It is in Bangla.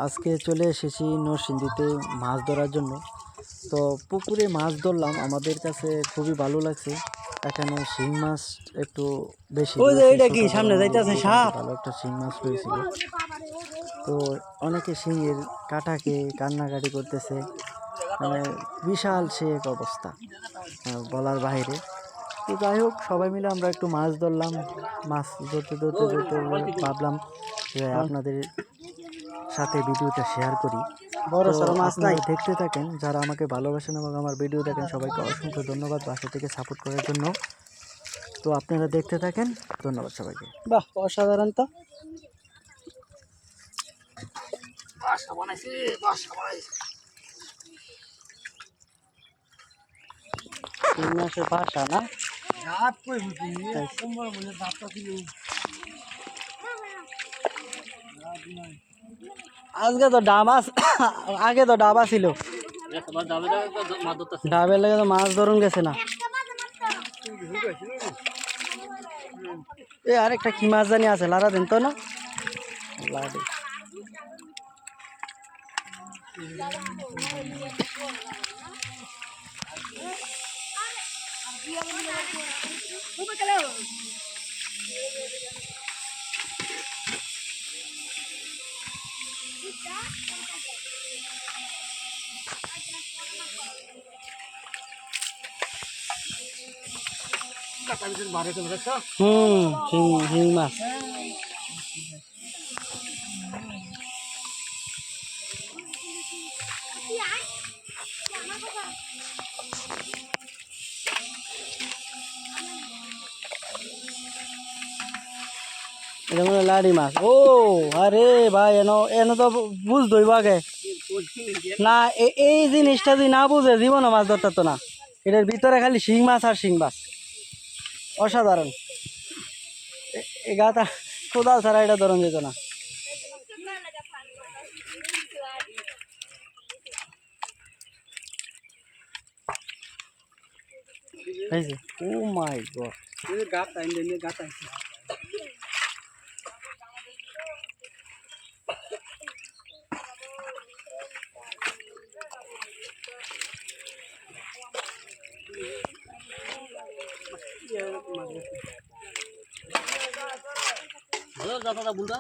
আজকে চলে এসেছি নরসিংদীতে মাছ ধরার জন্য। তো পুকুরে মাছ ধরলাম, আমাদের কাছে খুবই ভালো লাগছে। এখানে শিং মাছ একটু বেশি ভালো একটা শিং মাছ রয়েছিল। তো অনেকে শিঙের কাটাকে কান্নাকাটি করতেছে, মানে বিশাল সে এক অবস্থা, বলার বাইরে। তো যাই হোক, সবাই মিলে আমরা একটু মাছ ধরলাম। মাছ ধরতে ধরতে ধরতে ভাবলাম যে আপনাদের সাথে ভিডিওটা শেয়ার করি। বড় সরো মাছ নাই, দেখতে থাকেন। যারা আমাকে ভালোবাসেন এবং আমার ভিডিও দেখেন, সবাইকে অসংখ্য ধন্যবাদ বাসা থেকে সাপোর্ট করার জন্য। তো আপনারা দেখতে থাকেন, ধন্যবাদ সবাইকে। বাহ অসাধারণ। তো মাসের বাসা না, আজকে তো ডাব আগে তো ডাবা ছিল, ডাবের লেগে তো মাছ ধরুন গেছে না। এ আরেকটা কি মাছ জানি আছে, লারা দেন তো না লাড়ি। শিং মাছ এটা মনে লাড়ি মাছ। ও আরে ভাই, এন তো বুঝতোই আগে না, এই জিনিসটা যদি না বুঝে জীবনে মাছ ধরতে তো না। এটার ভিতরে খালি শিং মাছ আর শিং মাছ, অসাধারণ। এই গাতা কোদাল ছাড়া এটা ধরন যেত না। ও মাই গড, ভালো দাদা বুলদা